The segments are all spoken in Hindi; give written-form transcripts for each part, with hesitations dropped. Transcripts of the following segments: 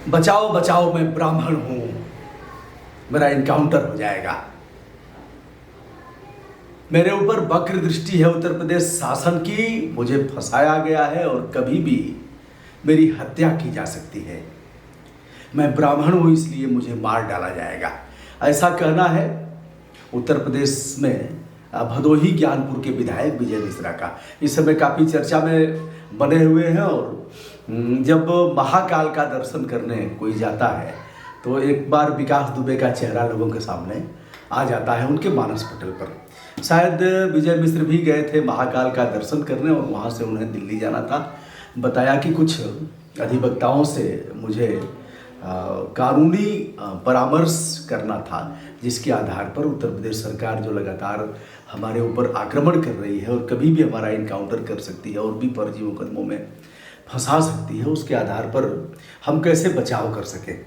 बचाओ बचाओ मैं ब्राह्मण हूं, मेरा इनकाउंटर हो जाएगा। मेरे ऊपर वक्र दृष्टि है उत्तर प्रदेश शासन की, मुझे फंसाया गया है और कभी भी मेरी हत्या की जा सकती है। मैं ब्राह्मण हूं इसलिए मुझे मार डाला जाएगा, ऐसा कहना है उत्तर प्रदेश में भदोही ज्ञानपुर के विधायक विजय मिश्रा का। इस समय काफ़ी चर्चा में बने हुए हैं और जब महाकाल का दर्शन करने कोई जाता है तो एक बार विकास दुबे का चेहरा लोगों के सामने आ जाता है उनके मानस पटल पर। शायद विजय मिश्र भी गए थे महाकाल का दर्शन करने और वहाँ से उन्हें दिल्ली जाना था। बताया कि कुछ अधिवक्ताओं से मुझे कानूनी परामर्श करना था, जिसके आधार पर उत्तर प्रदेश सरकार जो लगातार हमारे ऊपर आक्रमण कर रही है और कभी भी हमारा इनकाउंटर कर सकती है और भी फर्जी मुकदमों में फंसा सकती है, उसके आधार पर हम कैसे बचाव कर सकें।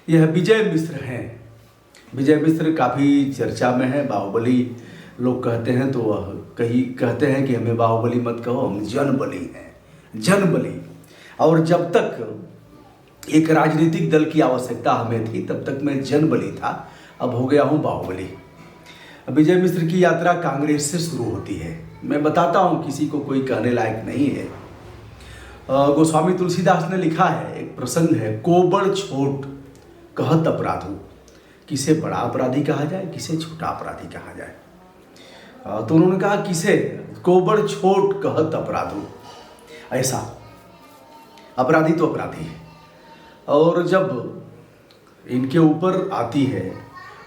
यह विजय मिश्र हैं। विजय मिश्र काफ़ी चर्चा में है। बाहुबली लोग कहते हैं तो वह कहीं कहते हैं कि हमें बाहुबली मत कहो, हम जनबली हैं, जनबली। और जब तक एक राजनीतिक दल की आवश्यकता हमें थी तब तक मैं जनबली था, अब हो गया हूँ बाहुबली। विजय मिश्र की यात्रा कांग्रेस से शुरू होती है। मैं बताता हूँ, किसी को कोई कहने लायक नहीं है। गोस्वामी तुलसीदास ने लिखा है, एक प्रसंग है, कोबड़ छोट कहत अपराधु, किसे बड़ा अपराधी कहा जाए, किसे छोटा अपराधी कहा जाए। तो उन्होंने कहा किसे, कोबड़ छोट कहत अपराधु, ऐसा अपराधी तो अपराधी है। और जब इनके ऊपर आती है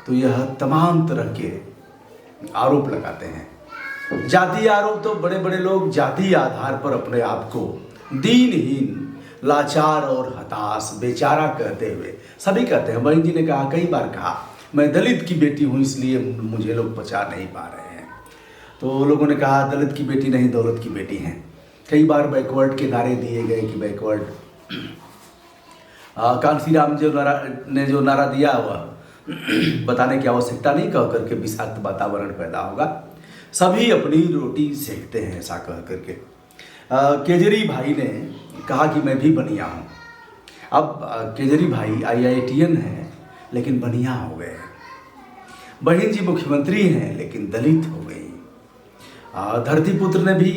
तो यह तमाम तरह के आरोप लगाते हैं। जातीय आरोप, तो बड़े बड़े लोग जातीय आधार पर अपने आप को दीनहीन, लाचार और हताश, बेचारा कहते हुए सभी कहते हैं। बहन जी ने कहा, कई बार कहा, मैं दलित की बेटी हूँ इसलिए मुझे लोग बचा नहीं पा रहे हैं। तो लोगों ने कहा दलित की बेटी नहीं, दौलत की बेटी हैं। कई बार बैकवर्ड के नारे दिए गए कि बैकवर्ड। कांसीराम ने जो नारा दिया वह बताने की आवश्यकता नहीं, कह करके विषाक्त वातावरण पैदा होगा, सभी अपनी रोटी सेकते हैं, ऐसा कह करके। केजरी भाई ने कहा कि मैं भी बनिया हूँ। अब केजरी भाई IITN हैं लेकिन बनिया हो गए। बहन जी मुख्यमंत्री हैं लेकिन दलित हो गई। धरतीपुत्र ने भी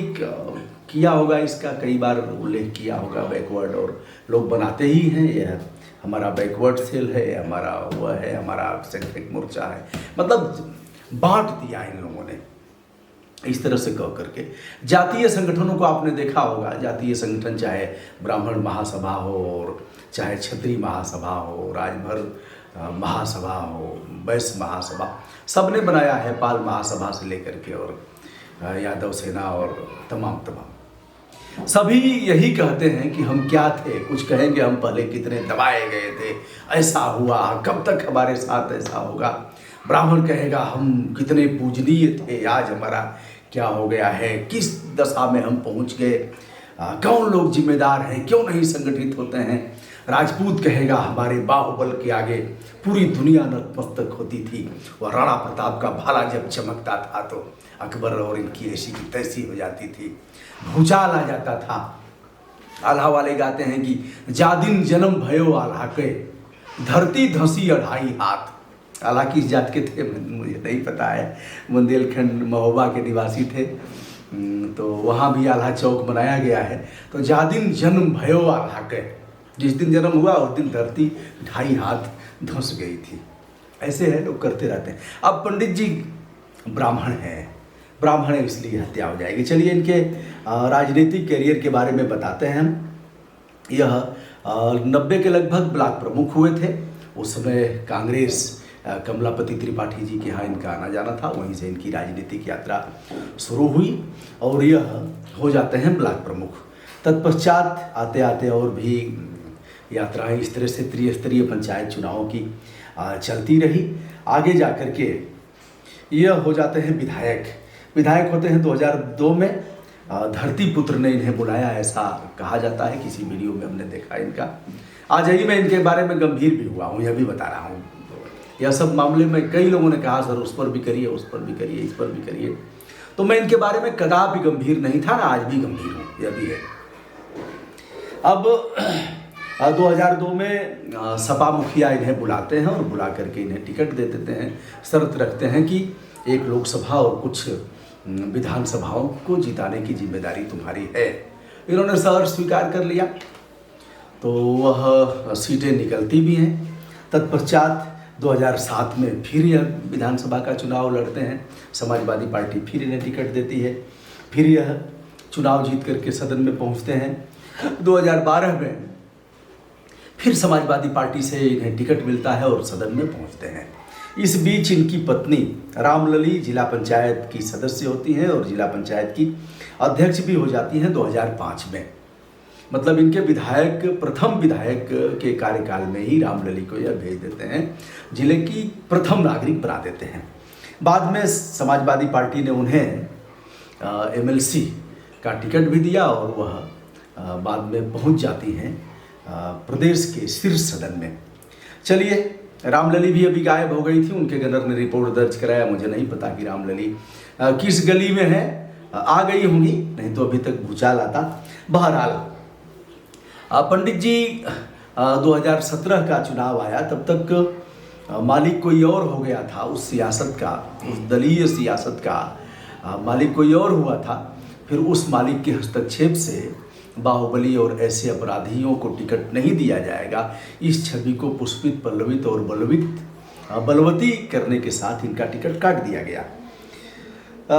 किया होगा, इसका कई बार उल्लेख किया होगा, बैकवर्ड, और लोग बनाते ही हैं, यह हमारा बैकवर्ड सेल है, हमारा वह है, हमारा शैक्षिक मोर्चा है, मतलब बांट दिया इन लोगों ने इस तरह से कह करके। जातीय संगठनों को आपने देखा होगा, जातीय संगठन चाहे ब्राह्मण महासभा हो और चाहे क्षत्रिय महासभा हो, राजभर महासभा हो, वैश्य महासभा, सबने बनाया है, पाल महासभा से लेकर के और यादव सेना और तमाम सभी यही कहते हैं कि हम क्या थे। कुछ कहेंगे हम पहले कितने दबाए गए थे, ऐसा हुआ, कब तक हमारे साथ ऐसा होगा। ब्राह्मण कहेगा हम कितने पूजनीय थे, आज हमारा क्या हो गया है, किस दशा में हम पहुंच गए, कौन लोग जिम्मेदार हैं, क्यों नहीं संगठित होते हैं। राजपूत कहेगा हमारे बाहुबल के आगे पूरी दुनिया नतमस्तक होती थी, वह राणा प्रताप का भाला जब चमकता था तो अकबर और इनकी ऐसी की तैसी हो जाती थी, भूचाल आ जाता था। आल्हा वाले गाते हैं कि जा दिन जन्म भयो आल्हा के, धरती धंसी 2.5 हाथ। आल्हा किस जात के थे मुझे नहीं पता है, बुंदेलखंड महोबा के निवासी थे, तो वहाँ भी आल्हा चौक बनाया गया है। तो जा दिन जन्म भयो आल्हा के, जिस दिन जन्म हुआ उस दिन धरती 2.5 हाथ धंस गई थी। ऐसे है, लोग करते रहते हैं। अब पंडित जी ब्राह्मण हैं, ब्राह्मण है इसलिए हत्या हो जाएगी। चलिए इनके राजनीतिक कैरियर के बारे में बताते हैं हम। यह 90 के लगभग ब्लॉक प्रमुख हुए थे। उस समय कांग्रेस कमलापति त्रिपाठी जी के यहाँ इनका आना जाना था, वहीं से इनकी राजनीतिक यात्रा शुरू हुई और यह हो जाते हैं ब्लॉक प्रमुख। तत्पश्चात आते आते और भी यात्राएं इस तरह से त्रिस्तरीय पंचायत चुनावों की चलती रही। आगे जा कर के यह हो जाते हैं विधायक। विधायक होते हैं 2002 में। धरतीपुत्र ने इन्हें बुलाया, ऐसा कहा जाता है, किसी वीडियो में हमने देखा इनका। आज ही मैं इनके बारे में गंभीर भी हुआ हूँ, यह भी बता रहा हूँ। यह सब मामले में कई लोगों ने कहा सर उस पर भी करिए, उस पर भी करिए, इस पर भी करिए, तो मैं इनके बारे में कदापि गंभीर नहीं था, ना आज भी गंभीर हूँ, यह भी है। अब 2002 में सपा मुखिया इन्हें बुलाते हैं और बुला करके इन्हें टिकट दे देते हैं। शर्त रखते हैं कि एक लोकसभा और कुछ विधानसभाओं को जिताने की जिम्मेदारी तुम्हारी है। इन्होंने सर स्वीकार कर लिया, तो वह सीटें निकलती भी हैं। तत्पश्चात 2007 में फिर यह विधानसभा का चुनाव लड़ते हैं। समाजवादी पार्टी फिर इन्हें टिकट देती है, फिर यह चुनाव जीत करके सदन में पहुंचते हैं। 2012 में फिर समाजवादी पार्टी से इन्हें टिकट मिलता है और सदन में पहुंचते हैं। इस बीच इनकी पत्नी रामलली जिला पंचायत की सदस्य होती हैं और जिला पंचायत की अध्यक्ष भी हो जाती हैं 2005 में। मतलब इनके विधायक, प्रथम विधायक के कार्यकाल में ही रामलली को यह भेज देते हैं, जिले की प्रथम नागरिक बना देते हैं। बाद में समाजवादी पार्टी ने उन्हें MLC का टिकट भी दिया और वह बाद में पहुंच जाती हैं प्रदेश के शीर्ष सदन में। चलिए, रामलली भी अभी गायब हो गई थी, उनके गनर ने रिपोर्ट दर्ज कराया। मुझे नहीं पता कि रामलली किस गली में है, आ गई होंगी, नहीं तो अभी तक भूचाल आता। बहरहाल पंडित जी 2017 का चुनाव आया, तब तक मालिक कोई और हो गया था उस सियासत का, उस दलीय सियासत का मालिक कोई और हुआ था। फिर उस मालिक के हस्तक्षेप से बाहुबली और ऐसे अपराधियों को टिकट नहीं दिया जाएगा, इस छवि को पुष्पित, पल्लवित और बलवती करने के साथ इनका टिकट काट दिया गया।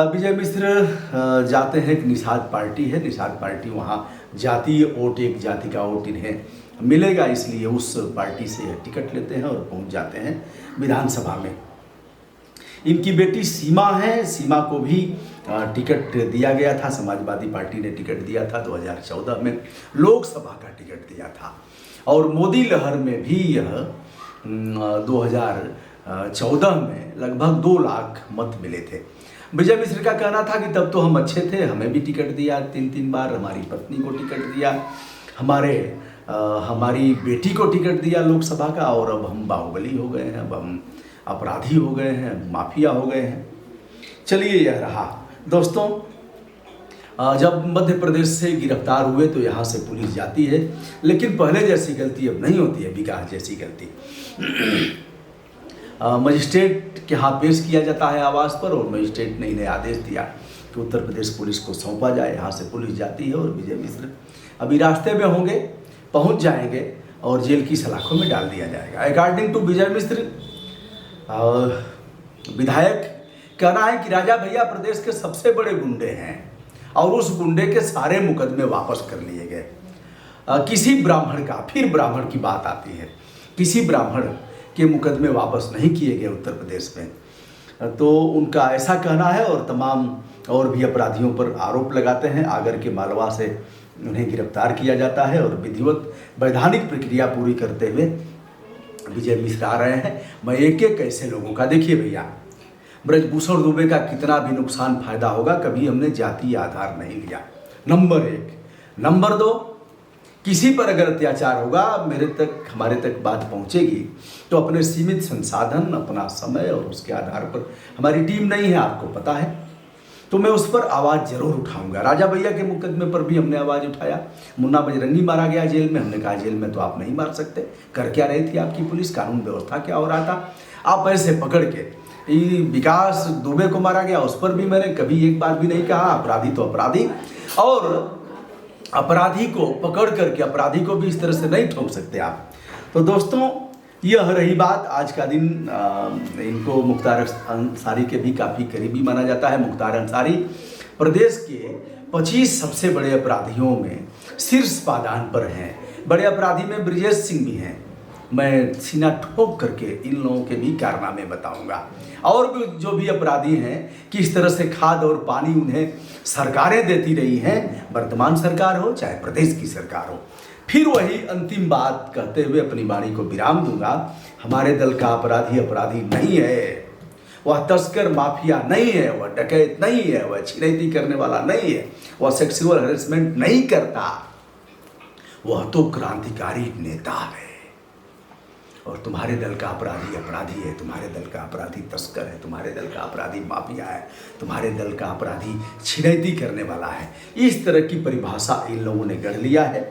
विजय मिश्र जाते हैं, एक निषाद पार्टी है, निषाद पार्टी वहाँ जातीय वोट, एक जाति का वोट इन्हें मिलेगा, इसलिए उस पार्टी से टिकट लेते हैं और पहुँच जाते हैं विधानसभा में। इनकी बेटी सीमा है, सीमा को भी टिकट दिया गया था, समाजवादी पार्टी ने टिकट दिया था। 2014 में लोकसभा का टिकट दिया था और मोदी लहर में भी यह 2014 में लगभग 2 लाख मत मिले थे। विजय मिश्र का कहना था कि तब तो हम अच्छे थे, हमें भी टिकट दिया 3-3 बार, हमारी पत्नी को टिकट दिया, हमारी बेटी को टिकट दिया लोकसभा का, और अब हम बाहुबली हो गए हैं, अब हम अपराधी हो गए हैं, माफिया हो गए हैं। चलिए, यह रहा दोस्तों। जब मध्य प्रदेश से गिरफ्तार हुए तो यहाँ से पुलिस जाती है, लेकिन पहले जैसी गलती अब नहीं होती है, विकास जैसी गलती। मजिस्ट्रेट के यहाँ पेश किया जाता है आवास पर, और मजिस्ट्रेट ने इन्हें आदेश दिया कि उत्तर प्रदेश पुलिस को सौंपा जाए। यहाँ से पुलिस जाती है और विजय मिश्र अभी रास्ते में होंगे, पहुँच जाएंगे और जेल की सलाखों में डाल दिया जाएगा। अकॉर्डिंग टू विजय मिश्र, विधायक कहना है कि राजा भैया प्रदेश के सबसे बड़े गुंडे हैं और उस गुंडे के सारे मुकदमे वापस कर लिए गए। किसी ब्राह्मण का, फिर ब्राह्मण की बात आती है, किसी ब्राह्मण के मुकदमे वापस नहीं किए गए उत्तर प्रदेश में। तो उनका ऐसा कहना है और तमाम और भी अपराधियों पर आरोप लगाते हैं। आगर के मालवा से उन्हें गिरफ्तार किया जाता है और विधिवत वैधानिक प्रक्रिया पूरी करते हुए विजय मिश्र आ रहे हैं। मैं एक एक ऐसे लोगों का, देखिए भैया, ब्रजभूषण दुबे का कितना भी नुकसान फायदा होगा, कभी हमने जातीय आधार नहीं लिया, नंबर 1। नंबर 2, किसी पर अगर अत्याचार होगा, हमारे तक बात पहुंचेगी तो अपने सीमित संसाधन, अपना समय और उसके आधार पर, हमारी टीम नहीं है, आपको पता है, तो मैं उस पर आवाज़ जरूर उठाऊंगा। राजा भैया के मुकदमे पर भी हमने आवाज़ उठाया। मुन्ना बजरंगी मारा गया जेल में, हमने कहा जेल में तो आप नहीं मार सकते, कर क्या रही थी आपकी पुलिस, कानून व्यवस्था क्या हो रहा था, आप ऐसे पकड़ के। विकास दुबे को मारा गया, उस पर भी मैंने कभी एक बार भी नहीं कहा अपराधी तो अपराधी, और अपराधी को पकड़ करके अपराधी को भी इस तरह से नहीं ठोक सकते आप। तो दोस्तों, यह रही बात। आज का दिन इनको मुख्तार अंसारी के भी काफ़ी करीबी माना जाता है। मुख्तार अंसारी प्रदेश के 25 सबसे बड़े अपराधियों में शीर्ष पायदान पर हैं। बड़े अपराधी में ब्रिजेश सिंह भी हैं। मैं सीना ठोक करके इन लोगों के भी कारनामे बताऊंगा, और भी जो भी अपराधी हैं, किस तरह से खाद और पानी उन्हें सरकारें देती रही हैं, वर्तमान सरकार हो चाहे प्रदेश की सरकार हो। फिर वही अंतिम बात कहते हुए अपनी वाणी को विराम दूंगा। हमारे दल का अपराधी अपराधी नहीं है, वह तस्कर माफिया नहीं है, वह डकैत नहीं है, वह छिनैती करने वाला नहीं है, वह सेक्सुअल हैरेसमेंट नहीं करता, वह तो क्रांतिकारी नेता है। और तुम्हारे दल का अपराधी अपराधी है, तुम्हारे दल का अपराधी तस्कर है, तुम्हारे दल का अपराधी माफिया है, तुम्हारे दल का अपराधी छिनैती करने वाला है। इस तरह की परिभाषा इन लोगों ने गढ़ लिया है।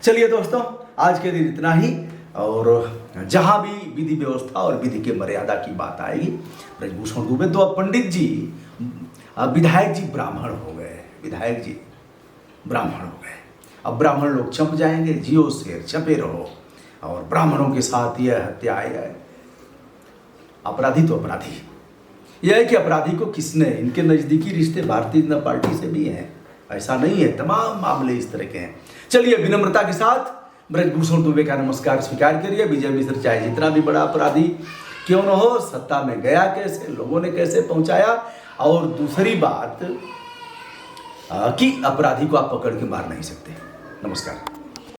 चलिए दोस्तों, आज के दिन इतना ही। और जहाँ भी विधि व्यवस्था और विधि के मर्यादा की बात आएगी, ब्रजभूषण दुबे तो अब पंडित जी, विधायक जी ब्राह्मण हो गए, विधायक जी ब्राह्मण हो गए। अब ब्राह्मण लोग चंप जाएंगे, जियो शेर चंपे रहो। और ब्राह्मणों के साथ यह हत्या है, अपराधी तो अपराधी। यह है कि अपराधी को किसने, इनके नज़दीकी रिश्ते भारतीय जनता पार्टी से भी हैं, ऐसा नहीं है, तमाम मामले इस तरह के हैं। चलिए विनम्रता के साथ ब्रजभूषण दुबे का नमस्कार स्वीकार करिए। विजय मिश्र चाहे जितना भी बड़ा अपराधी क्यों न हो, सत्ता में गया कैसे, लोगों ने कैसे पहुंचाया, और दूसरी बात कि अपराधी को आप पकड़ के मार नहीं सकते। नमस्कार।